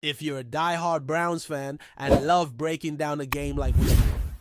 If you're a diehard Browns fan and love breaking down a game like we do,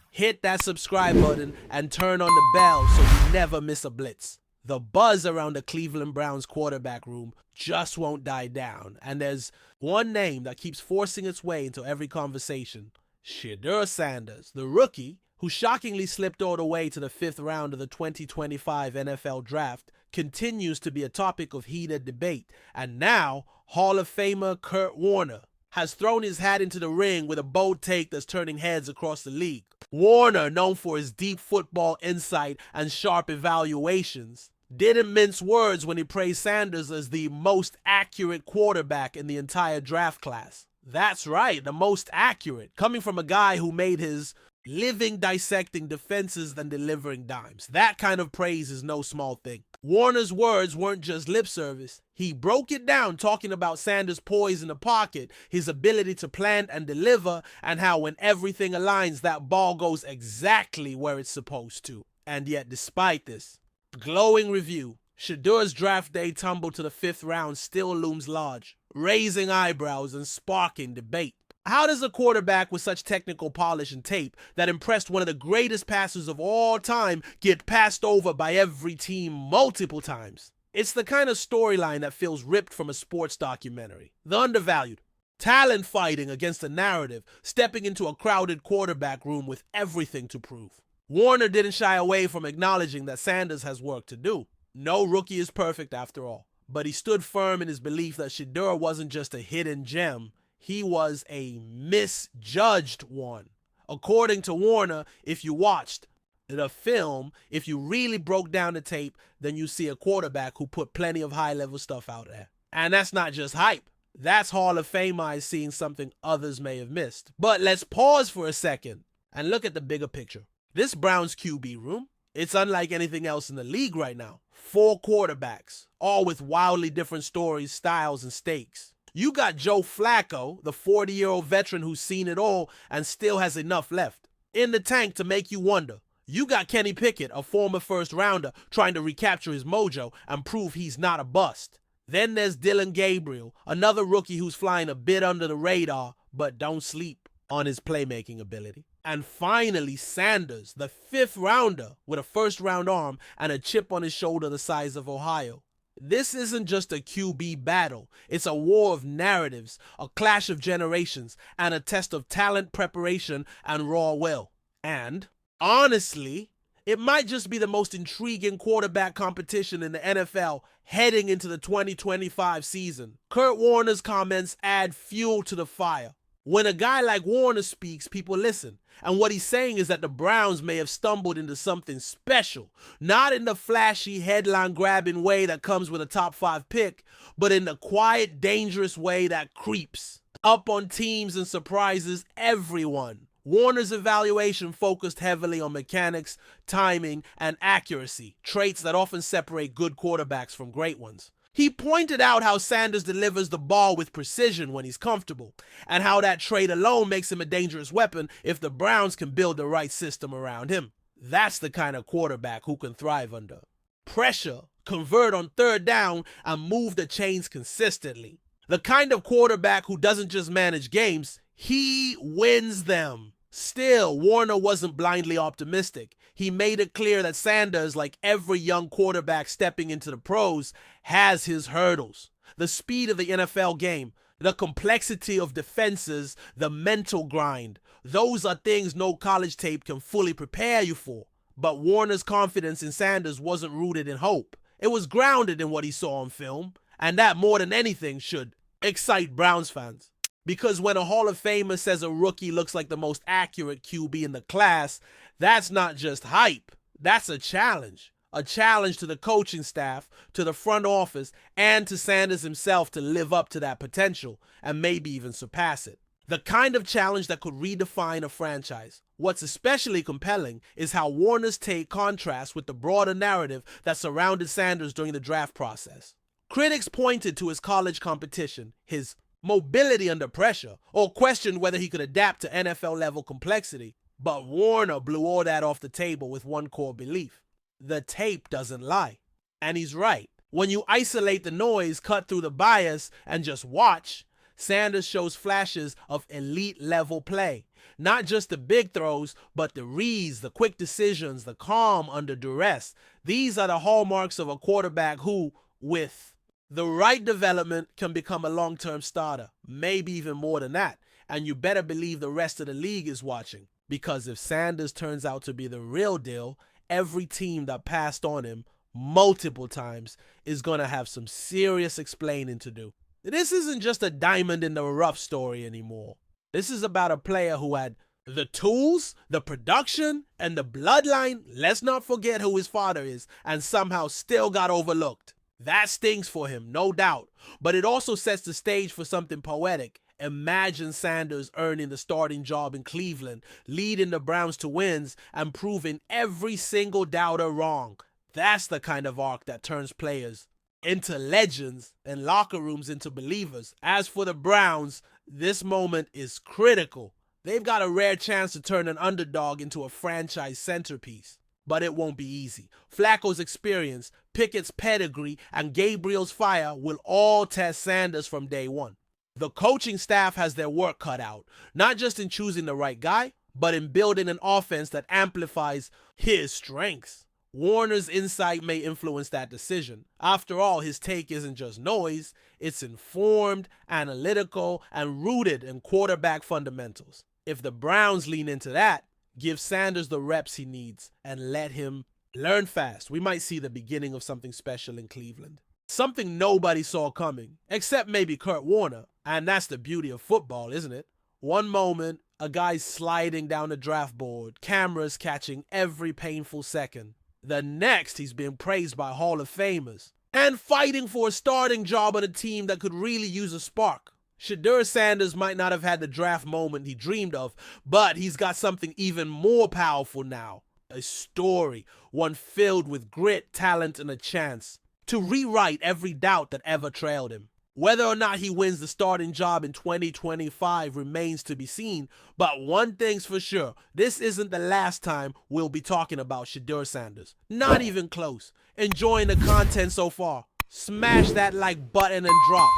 hit that subscribe button and turn on the bell so you never miss a blitz. The buzz around the Cleveland Browns quarterback room just won't die down, and there's one name that keeps forcing its way into every conversation: Shedeur Sanders, the rookie who shockingly slipped all the way to the 5th round of the 2025 NFL Draft, continues to be a topic of heated debate, and now Hall of Famer Kurt Warner has thrown his hat into the ring with a bold take that's turning heads across the league. Warner, known for his deep football insight and sharp evaluations, didn't mince words when he praised Sanders as the most accurate quarterback in the entire draft class. That's right, the most accurate, coming from a guy who made his living dissecting defenses and delivering dimes. That kind of praise is no small thing. Warner's words weren't just lip service. He broke it down, talking about Sanders' poise in the pocket, his ability to plant and deliver, and how when everything aligns, that ball goes exactly where it's supposed to. And yet, despite this glowing review, Shedeur's draft day tumble to the 5th round still looms large, raising eyebrows and sparking debate. How does a quarterback with such technical polish and tape that impressed one of the greatest passers of all time get passed over by every team multiple times? It's the kind of storyline that feels ripped from a sports documentary. The undervalued, talent fighting against a narrative, stepping into a crowded quarterback room with everything to prove. Warner didn't shy away from acknowledging that Sanders has work to do. No rookie is perfect after all, but he stood firm in his belief that Shedeur wasn't just a hidden gem. He was a misjudged one. According to Warner, if you watched the film, if you really broke down the tape, then you see a quarterback who put plenty of high-level stuff out there. And that's not just hype. That's Hall of Fame eyes seeing something others may have missed. But let's pause for a second and look at the bigger picture. This Browns QB room, it's unlike anything else in the league right now. 4 quarterbacks, all with wildly different stories, styles, and stakes. You got Joe Flacco, the 40-year-old veteran who's seen it all and still has enough left in the tank to make you wonder. You got Kenny Pickett, a former first-rounder, trying to recapture his mojo and prove he's not a bust. Then there's Dillon Gabriel, another rookie who's flying a bit under the radar, but don't sleep on his playmaking ability. And finally, Sanders, the 5th rounder with a first-round arm and a chip on his shoulder the size of Ohio. This isn't just a QB battle. It's a war of narratives, a clash of generations, and a test of talent, preparation, and raw will. And, honestly, it might just be the most intriguing quarterback competition in the NFL heading into the 2025 season. Kurt Warner's comments add fuel to the fire. When a guy like Warner speaks, people listen. And what he's saying is that the Browns may have stumbled into something special, not in the flashy headline-grabbing way that comes with a top 5 pick, but in the quiet, dangerous way that creeps up on teams and surprises everyone. Warner's evaluation focused heavily on mechanics, timing, and accuracy, traits that often separate good quarterbacks from great ones. He pointed out how Sanders delivers the ball with precision when he's comfortable, and how that trait alone makes him a dangerous weapon if the Browns can build the right system around him. That's the kind of quarterback who can thrive under pressure, convert on 3rd down, and move the chains consistently. The kind of quarterback who doesn't just manage games, he wins them. Still, Warner wasn't blindly optimistic. He made it clear that Sanders, like every young quarterback stepping into the pros, has his hurdles. The speed of the NFL game, the complexity of defenses, the mental grind. Those are things no college tape can fully prepare you for. But Warner's confidence in Sanders wasn't rooted in hope. It was grounded in what he saw on film, and that more than anything should excite Browns fans. Because when a Hall of Famer says a rookie looks like the most accurate QB in the class, that's not just hype. That's a challenge. A challenge to the coaching staff, to the front office, and to Sanders himself to live up to that potential and maybe even surpass it. The kind of challenge that could redefine a franchise. What's especially compelling is how Warner's take contrasts with the broader narrative that surrounded Sanders during the draft process. Critics pointed to his college competition, his mobility under pressure, or questioned whether he could adapt to NFL-level complexity. But Warner blew all that off the table with one core belief: the tape doesn't lie. And he's right. When you isolate the noise, cut through the bias, and just watch, Sanders shows flashes of elite level play. Not just the big throws, but the reads, the quick decisions, the calm under duress. These are the hallmarks of a quarterback who, with the right development, can become a long-term starter. Maybe even more than that. And you better believe the rest of the league is watching. Because if Sanders turns out to be the real deal, every team that passed on him multiple times is going to have some serious explaining to do. This isn't just a diamond in the rough story anymore. This is about a player who had the tools, the production, and the bloodline, let's not forget who his father is, and somehow still got overlooked. That stings for him, no doubt, but it also sets the stage for something poetic. Imagine Sanders earning the starting job in Cleveland, leading the Browns to wins, and proving every single doubter wrong. That's the kind of arc that turns players into legends and locker rooms into believers. As for the Browns, this moment is critical. They've got a rare chance to turn an underdog into a franchise centerpiece. But it won't be easy. Flacco's experience, Pickett's pedigree, and Gabriel's fire will all test Sanders from day one. The coaching staff has their work cut out, not just in choosing the right guy, but in building an offense that amplifies his strengths. Warner's insight may influence that decision. After all, his take isn't just noise, it's informed, analytical, and rooted in quarterback fundamentals. If the Browns lean into that, give Sanders the reps he needs, and let him learn fast, we might see the beginning of something special in Cleveland. Something nobody saw coming, except maybe Kurt Warner. And that's the beauty of football, isn't it? One moment, a guy's sliding down the draft board, cameras catching every painful second. The next, he's being praised by Hall of Famers and fighting for a starting job on a team that could really use a spark. Shedeur Sanders might not have had the draft moment he dreamed of, but he's got something even more powerful now. A story, one filled with grit, talent, and a chance to rewrite every doubt that ever trailed him. Whether or not he wins the starting job in 2025 remains to be seen, but one thing's for sure, this isn't the last time we'll be talking about Shedeur Sanders. Not even close. Enjoying the content so far? Smash that like button and drop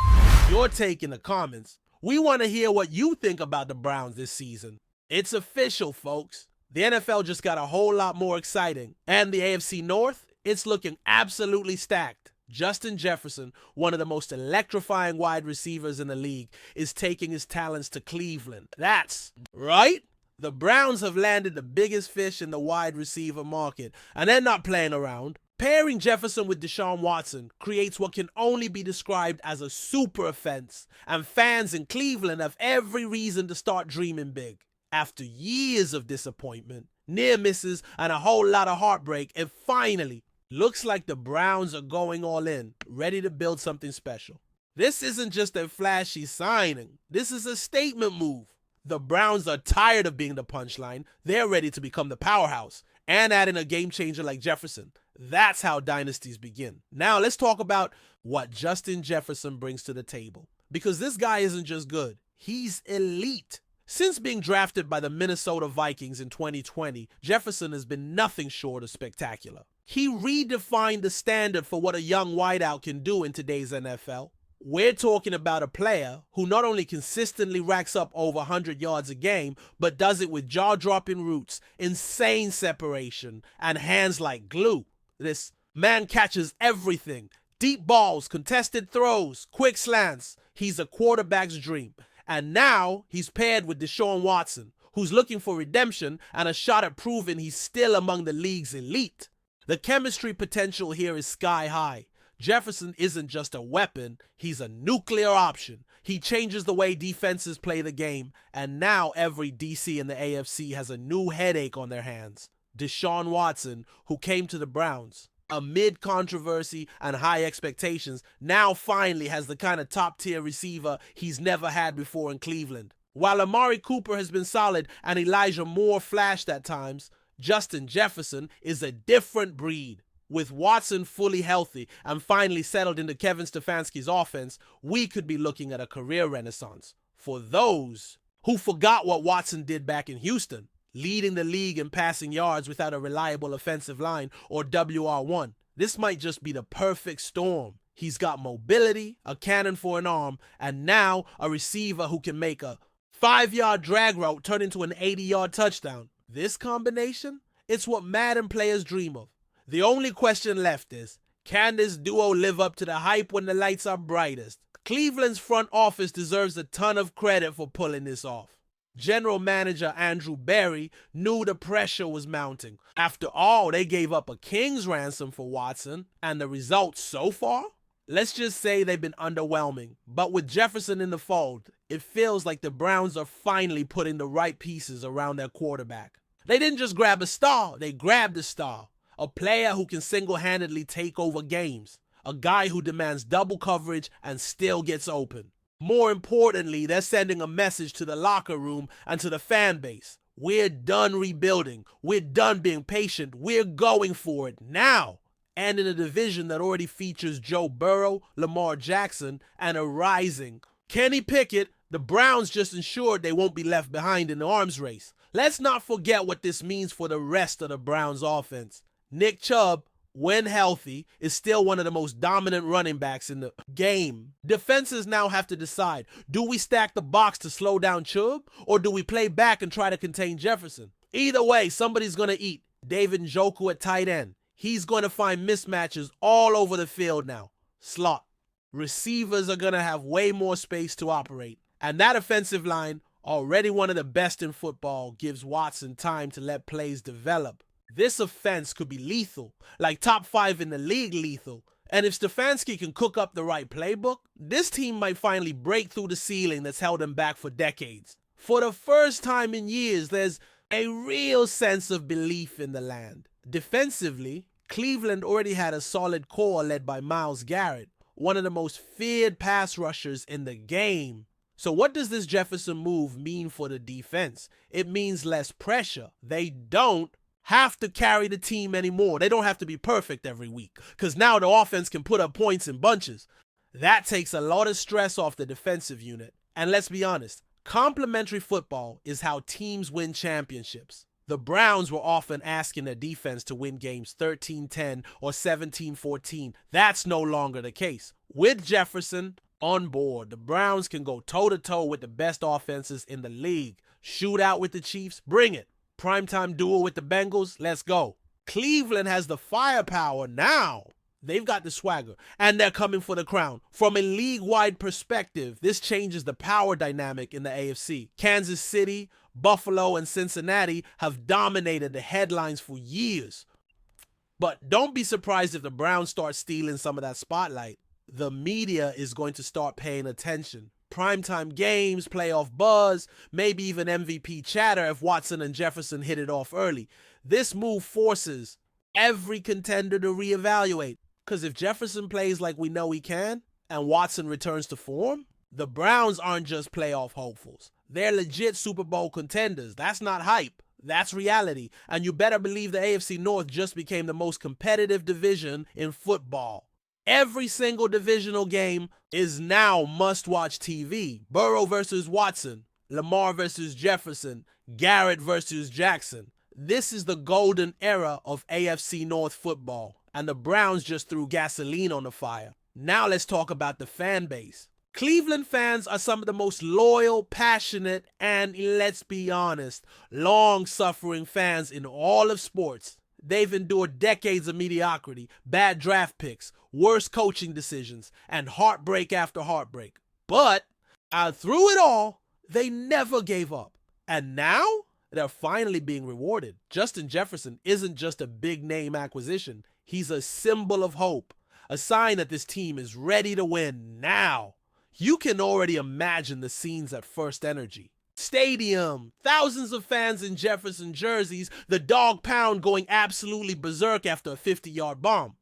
your take in the comments. We want to hear what you think about the Browns this season. It's official, folks. The NFL just got a whole lot more exciting, and the AFC North, it's looking absolutely stacked. Justin Jefferson, one of the most electrifying wide receivers in the league, is taking his talents to Cleveland. That's right. The Browns have landed the biggest fish in the wide receiver market, and they're not playing around. Pairing Jefferson with Deshaun Watson creates what can only be described as a super offense, and fans in Cleveland have every reason to start dreaming big. After years of disappointment, near misses, and a whole lot of heartbreak, it finally looks like the Browns are going all in, ready to build something special. This isn't just a flashy signing. This is a statement move. The Browns are tired of being the punchline. They're ready to become the powerhouse. And adding a game changer like Jefferson. That's how dynasties begin. Now let's talk about what Justin Jefferson brings to the table. Because this guy isn't just good. He's elite. Since being drafted by the Minnesota Vikings in 2020, Jefferson has been nothing short of spectacular. He redefined the standard for what a young wideout can do in today's NFL. We're talking about a player who not only consistently racks up over 100 yards a game, but does it with jaw-dropping routes, insane separation, and hands like glue. This man catches everything. Deep balls, contested throws, quick slants. He's a quarterback's dream. And now he's paired with Deshaun Watson, who's looking for redemption and a shot at proving he's still among the league's elite. The chemistry potential here is sky high. Jefferson isn't just a weapon, he's a nuclear option. He changes the way defenses play the game, and now every DC in the AFC has a new headache on their hands. Deshaun Watson, who came to the Browns amid controversy and high expectations, now finally has the kind of top-tier receiver he's never had before in Cleveland. While Amari Cooper has been solid and Elijah Moore flashed at times, Justin Jefferson is a different breed. With Watson fully healthy and finally settled into Kevin Stefanski's offense, we could be looking at a career renaissance. For those who forgot what Watson did back in Houston, leading the league in passing yards without a reliable offensive line or WR1, this might just be the perfect storm. He's got mobility, a cannon for an arm, and now a receiver who can make a 5-yard drag route turn into an 80-yard touchdown. This combination, it's what Madden players dream of. The only question left is, can this duo live up to the hype when the lights are brightest? Cleveland's front office deserves a ton of credit for pulling this off. General Manager Andrew Berry knew the pressure was mounting. After all, they gave up a king's ransom for Watson, and the results so far? Let's just say they've been underwhelming. But with Jefferson in the fold, it feels like the Browns are finally putting the right pieces around their quarterback. They didn't just grab a star, they grabbed a star. A player who can single-handedly take over games. A guy who demands double coverage and still gets open. More importantly, they're sending a message to the locker room and to the fan base. We're done rebuilding. We're done being patient. We're going for it now. And in a division that already features Joe Burrow, Lamar Jackson, and a rising Kenny Pickett, the Browns just ensured they won't be left behind in the arms race. Let's not forget what this means for the rest of the Browns offense. Nick Chubb, when healthy, is still one of the most dominant running backs in the game. Defenses now have to decide, do we stack the box to slow down Chubb, or do we play back and try to contain Jefferson? Either way, somebody's going to eat. David Njoku at tight end. He's going to find mismatches all over the field now. Slot. Receivers are going to have way more space to operate. And that offensive line, already one of the best in football, gives Watson time to let plays develop. This offense could be lethal, like top 5 in the league lethal. And if Stefanski can cook up the right playbook, this team might finally break through the ceiling that's held them back for decades. For the first time in years, there's a real sense of belief in the land. Defensively, Cleveland already had a solid core led by Myles Garrett, one of the most feared pass rushers in the game. So what does this Jefferson move mean for the defense? It means less pressure. They don't have to carry the team anymore. They don't have to be perfect every week, because now the offense can put up points in bunches. That takes a lot of stress off the defensive unit. And let's be honest, complementary football is how teams win championships. The Browns were often asking their defense to win games 13-10 or 17-14. That's no longer the case. With Jefferson on board, the Browns can go toe-to-toe with the best offenses in the league. Shootout with the Chiefs, bring it. Primetime duel with the Bengals, let's go. Cleveland has the firepower now. They've got the swagger, and they're coming for the crown. From a league-wide perspective, this changes the power dynamic in the AFC. Kansas City, Buffalo, and Cincinnati have dominated the headlines for years. But don't be surprised if the Browns start stealing some of that spotlight. The media is going to start paying attention. Primetime games, playoff buzz, maybe even MVP chatter if Watson and Jefferson hit it off early. This move forces every contender to reevaluate. Because if Jefferson plays like we know he can, and Watson returns to form, the Browns aren't just playoff hopefuls. They're legit Super Bowl contenders. That's not hype. That's reality. And you better believe the AFC North just became the most competitive division in football. Every single divisional game is now must-watch TV. Burrow versus Watson, Lamar versus Jefferson, Garrett versus Jackson. This is the golden era of AFC North football, and the Browns just threw gasoline on the fire. Now let's talk about the fan base. Cleveland fans are some of the most loyal, passionate, and, let's be honest, long-suffering fans in all of sports. They've endured decades of mediocrity, bad draft picks, worse coaching decisions, and heartbreak after heartbreak. But through it all, they never gave up. And now, they're finally being rewarded. Justin Jefferson isn't just a big-name acquisition. He's a symbol of hope, a sign that this team is ready to win now. You can already imagine the scenes at First Energy. Stadium, thousands of fans in Jefferson jerseys, the Dawg Pound going absolutely berserk after a 50-yard bomb.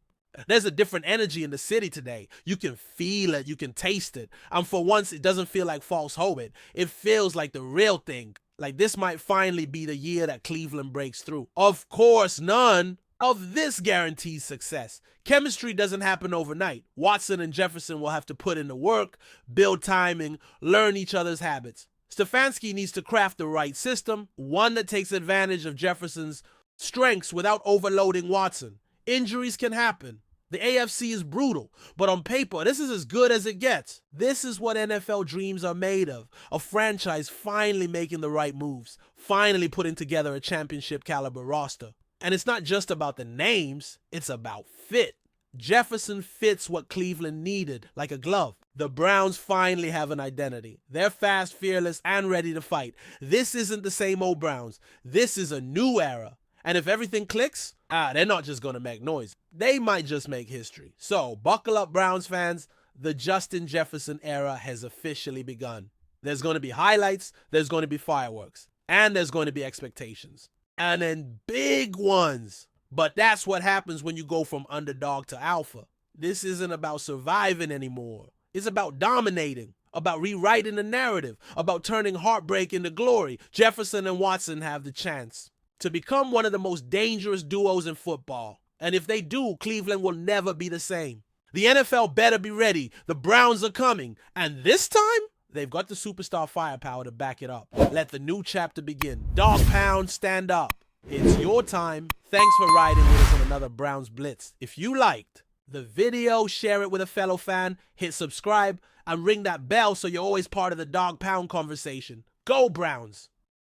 There's a different energy in the city today. You can feel it, you can taste it. And for once, it doesn't feel like false hope. It feels like the real thing. Like this might finally be the year that Cleveland breaks through. Of course, none of this guarantees success. Chemistry doesn't happen overnight. Watson and Jefferson will have to put in the work, build timing, learn each other's habits. Stefanski needs to craft the right system, one that takes advantage of Jefferson's strengths without overloading Watson. Injuries can happen. The AFC is brutal, but on paper, this is as good as it gets. This is what NFL dreams are made of. A franchise finally making the right moves, finally putting together a championship caliber roster. And it's not just about the names, it's about fit. Jefferson fits what Cleveland needed, like a glove. The Browns finally have an identity. They're fast, fearless, and ready to fight. This isn't the same old Browns. This is a new era. And if everything clicks, they're not just going to make noise. They might just make history. So, buckle up, Browns fans. The Justin Jefferson era has officially begun. There's going to be highlights, there's going to be fireworks, and there's going to be expectations. And then big ones. But that's what happens when you go from underdog to alpha. This isn't about surviving anymore. It's about dominating, about rewriting the narrative, about turning heartbreak into glory. Jefferson and Watson have the chance to become one of the most dangerous duos in football. And if they do, Cleveland will never be the same. The NFL better be ready. The Browns are coming. And this time, they've got the superstar firepower to back it up. Let the new chapter begin. Dawg Pound, stand up. It's your time. Thanks for riding with us on another Browns Blitz. If you liked the video, share it with a fellow fan, hit subscribe, and ring that bell so you're always part of the Dawg Pound conversation. Go Browns!